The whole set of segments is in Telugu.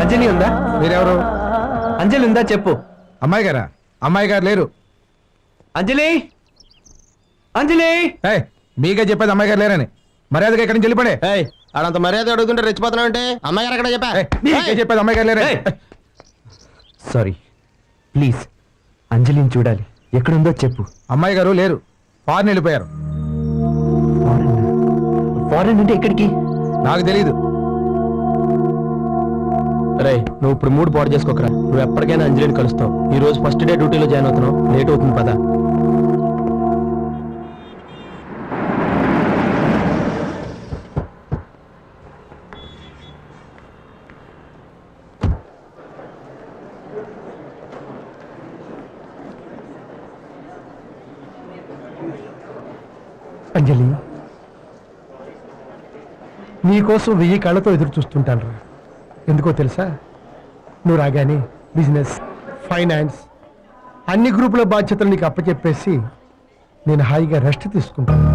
అంజలి ఉందా? మీరెవరు? అంజలి ఉందా చెప్పు. అమ్మాయి గారా? అమ్మాయి గారు లేరు. అంజలి, అంజలి. ఏయ్, మీకే చెప్పేది అమ్మాయి గారు లేరని. మర్యాదగా ఇక్కడి నుంచి వెళ్ళిపడే. ఆడంత మర్యాద అడుగుతుంటే రెచ్చిపోతున్నావు అంటే అమ్మాయి గారు అక్కడ చెప్పా. మీకే చెప్పేది అమ్మాయి గారు లేరని. సారీ, ప్లీజ్ అంజలిని చూడాలి. ఎక్కడుందో చెప్పు. అమ్మాయి గారు లేరు, ఫారెన్ వెళ్ళిపోయారు. ఫారెన్ అంటే ఎక్కడికి? నాకు తెలియదు. రే, నువ్వు ఇప్పుడు మూడు పాడు చేసుకోకరా. నువ్వు ఎప్పటికైనా అంజలిని కలుస్తావు. ఈ రోజు ఫస్ట్ డే డ్యూటీలో జాయిన్ అవుతున్నావు, లేట్ అవుతుంది పదా. అంజలి, నీకోసం 1000 కళ్ళతో ఎదురు చూస్తుంటాను రా. ఎందుకో తెలుసా? నువ్వు రాగానే బిజినెస్, ఫైనాన్స్ అన్ని గ్రూపుల బాధ్యతలు నీకు అప్పచెప్పేసి నేను హాయిగా రెస్ట్ తీసుకుంటాను.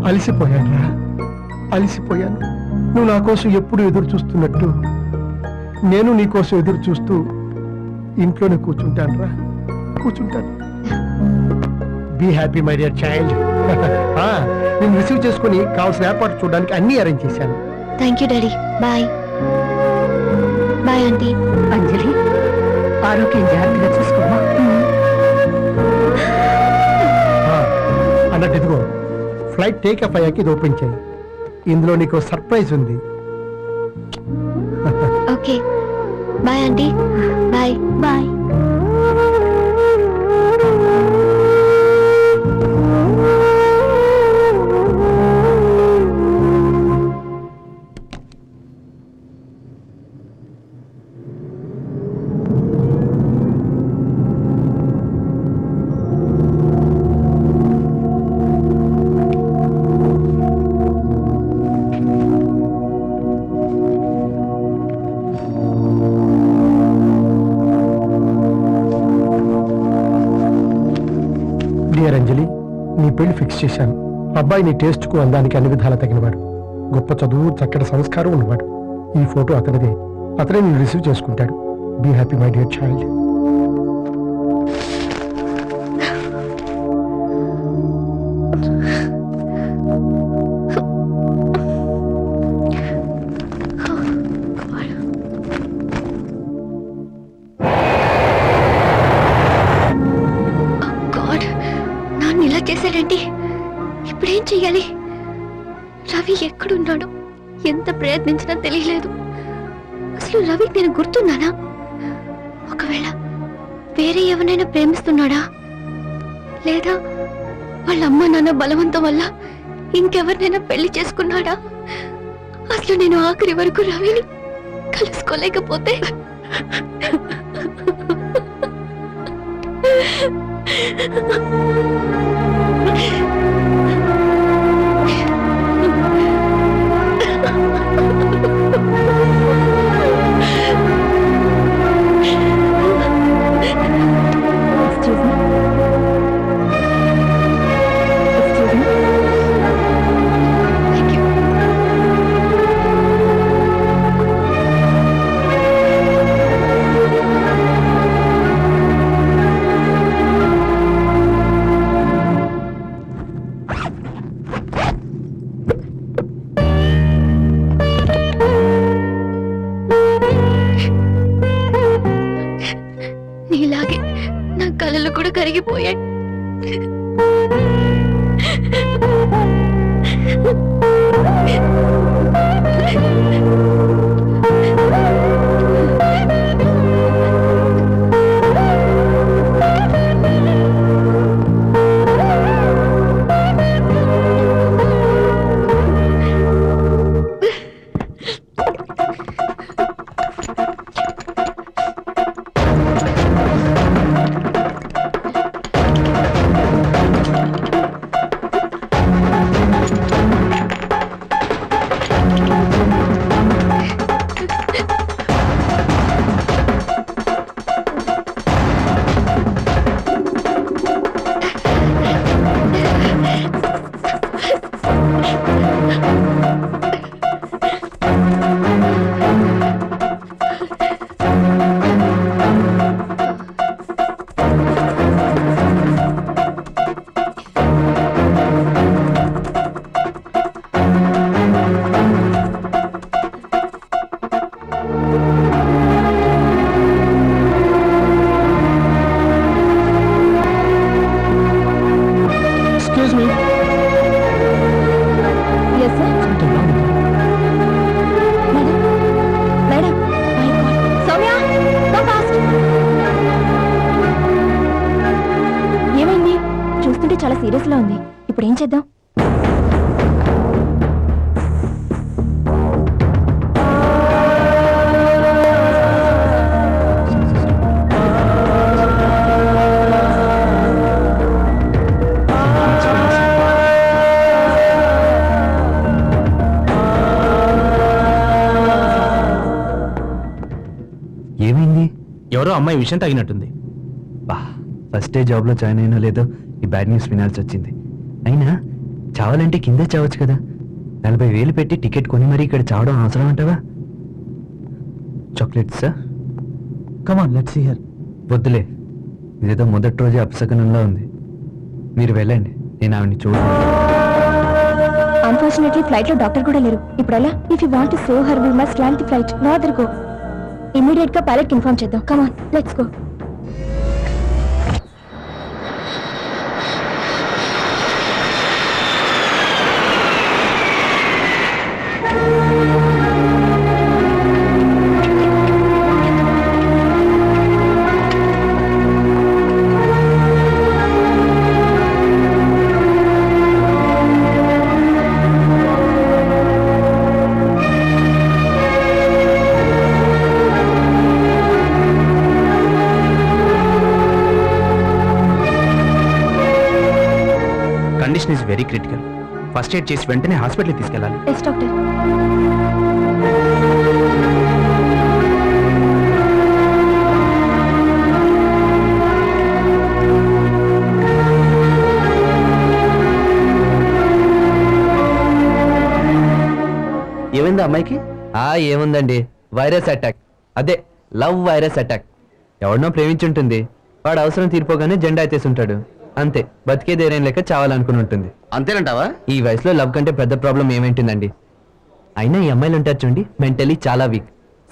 అలసిపోయాను రా, అలసిపోయాను. నువ్వు నా కోసం ఎప్పుడు ఎదురు చూస్తున్నట్టు నేను నీ కోసం ఎదురు చూస్తూ ఇంట్లోనే కూర్చుంటాను రా, కూర్చుంటాను. Be happy my dear child. నేను రిసీవ్ చేసుకుని కావాల్సిన ఏర్పాటు చూడడానికి అన్ని అరేంజ్ చేశాను. Thank you daddy. Bye bye aunty. Anjali, ఆరోగ్యం జాగ్రత్తగా చూసుకోమా. అన్నట్టు ఇదిగో ఫ్లైట్ టేక్ ఆఫ్ అయ్యాక ఇది ఓపెన్ చేయి. ఇందులో నీకు సర్ప్రైజ్ ఉంది. Okay bye aunty. Bye bye. Dear Anjali, నీ పెళ్లి ఫిక్స్ చేశాను. అబ్బాయి నీ టేస్ట్కు అందానికి అన్ని విధాలా తగినవాడు. గొప్ప చదువు, చక్కటి సంస్కారం ఉన్నవాడు. ఈ ఫోటో అతనిదే. అతనే నేను రిసీవ్ చేసుకుంటాడు. Be happy my dear child. ఇలా చేశాడంటే ఇప్పుడేం చెయ్యాలి? రవి ఎక్కడున్నాడు? ఎంత ప్రయత్నించినా తెలియలేదు. అసలు రవికి నేను గుర్తున్నానా? ఒకవేళ వేరే ఎవరినైనా ప్రేమిస్తున్నాడా, లేదా వాళ్ళ అమ్మ నాన్న బలవంతం వల్ల ఇంకెవరినైనా పెళ్లి చేసుకున్నాడా? అసలు నేను ఆఖరి వరకు రవిని కలుసుకోలేకపోతే నీలాగే నా కళలు కూడా కరిగిపోయాయి. చాలా సీరియస్ లా ఉంది. ఇప్పుడు ఏం చేద్దాం? ఏమైంది? ఎవరో అమ్మాయి విషయం తగినట్టుంది. బా, ఫస్ట్ డే జాబ్లో జాయిన్ అయినా లేదో ఈ బ్యాడ్ న్యూస్ వినాల్సి వచ్చింది. అయినా చావాలంటే కిందే చావచ్చు కదా. 40,000 పెట్టి టికెట్ కొని మరీ ఇక్కడ చావడం అవసరం అంటావా? Chocolates come on let's hear. వద్దులే, ఇదేదో మొదటి రోజే అపశకనంలా ఉంది. మీరు వెళ్ళండి, నేను ఆవిడ్ని చూడండి. అన్ఫార్చునేట్లీ ఫ్లైట్ లో డాక్టర్ కూడా లేరు. ఇప్పుడు ఎలా? If you want to save her we must land the flight. No other go. Immediate గా పైలట్ కి ఇన్ఫార్మ్ చేద్దాం. Come on, let's go. Condition is very critical. First aid చేసి వెంటనే హాస్పిటల్కి తీసుకెళ్ళాలి. Yes doctor. ఏమైంది అమ్మాయికి? ఏముందండి, వైరస్ అటాక్. అదే లవ్ వైరస్ అటాక్. ఎవరినో ప్రేమించుంటుంది, వాడు అవసరం తీరిపోగానే జెండా ఎత్తేసుంటాడు. అంతే, బతికేదేరేం లేక చావాలనుకుని ఉంటుంది. అంతేనంటావా? ఈ వయసులో లవ్ కంటే పెద్ద ప్రాబ్లం ఏమేంటుందండి? అయినా ఈ అమ్మాయిలు ఉంటారు చూడండి, మెంటలీ చాలా వీక్.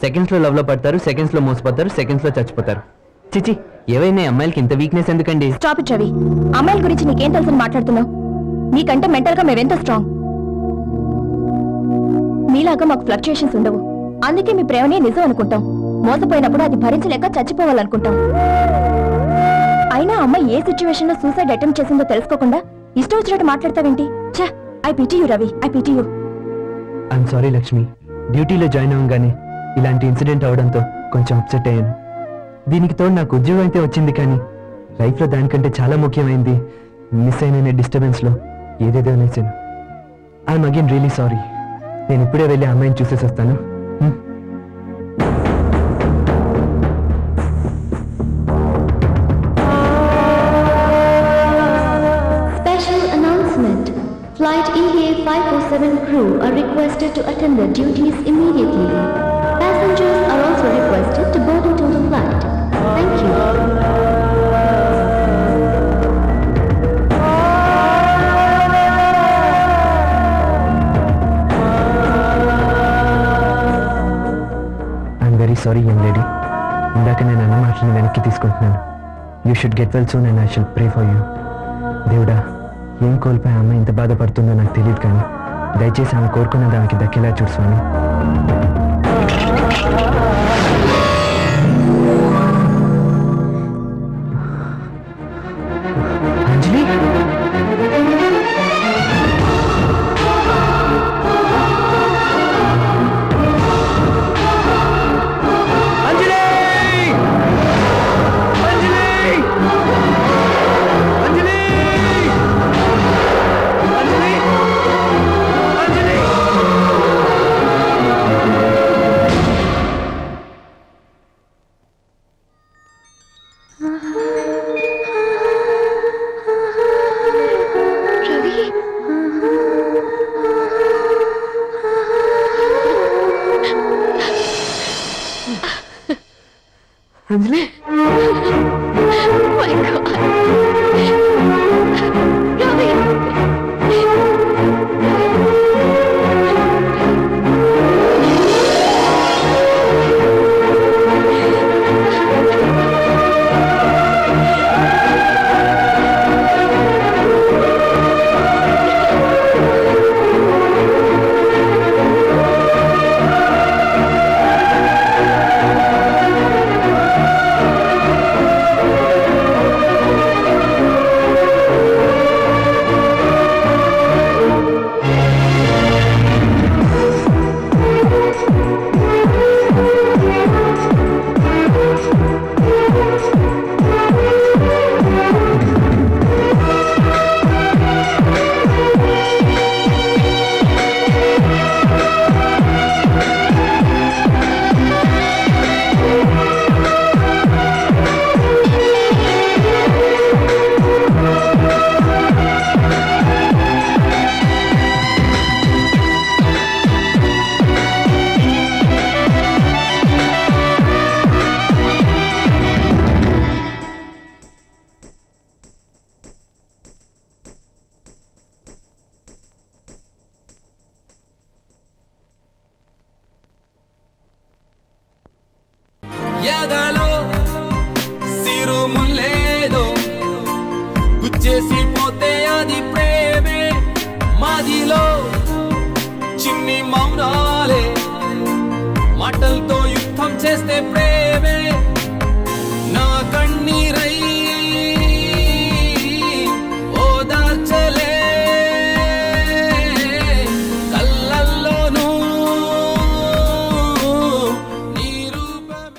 సెకండ్స్ లో లవ్ లో పడతారు, సెకండ్స్ లో మోసపోతారు, సెకండ్స్ లో చచ్చిపోతారు. చిచి, ఏవైనా ఈ అమ్మాయిలకి ఇంత వీక్నెస్ ఎందుకండి? Stop it Ravi. అమ్మాయిల గురించి నీకేం తెలుసని మాట్లాడుతున్నావు? నీకంటే మెంటల్ గా మేమెంత స్ట్రాంగ్. మీలాగా మాకు ఫ్లక్చుయేషన్స్ ఉండవు. అందుకే మీ ప్రేమనే నిజం అనుకుంటాం. మోసపోయినప్పుడు అది భరించలేక చచ్చిపోవాలనుకుంటాం. అయినా అమ్మాయి ఏ సిచ్యువేషన్ లో సూసైడ్ అటెంప్ట్ చేసిందో తెలుసుకోకుండా ఇష్టం వచ్చినట్టు మాట్లాడతావేంటి? ఛ, I pity you Ravi, I pity you. I'm sorry Lakshmi, డ్యూటీలో జాయిన్ అవ్వగానే ఇలాంటి ఇన్సిడెంట్ అవడంతో కొంచెం అప్సెట్ అయ్యాను. దీనికి తోడు నాకు ఉద్యోగం అయితే వచ్చింది, కానీ లైఫ్లో దానికంటే చాలా ముఖ్యమైనది మిస్ అయిన డిస్టర్బెన్స్ లో ఏదేదో అనేసాను. I'm again really sorry. నేను ఇప్పుడే వెళ్ళి ఆ అమ్మాయిని చూసేసి వస్తాను. Special announcement. Flight EVA 547 crew are requested to attend their duties immediately. Passengers are also requested to board into the flight. Thank you. I'm very sorry young lady. ఇందాక నేను అన్న మాటలను వెనక్కి తీసుకుంటున్నాను. You should get well soon and I should pray for you. దేవుడా, ఏం కోల్పోయి అమ్మాయి ఇంత బాధపడుతుందో నాకు తెలియదు, కానీ దయచేసి ఆమె కోరుకున్న దానికి దక్కేలా చూడు స్వామి. అంజలి, అంజలి, My God. Ravi. ఎదడ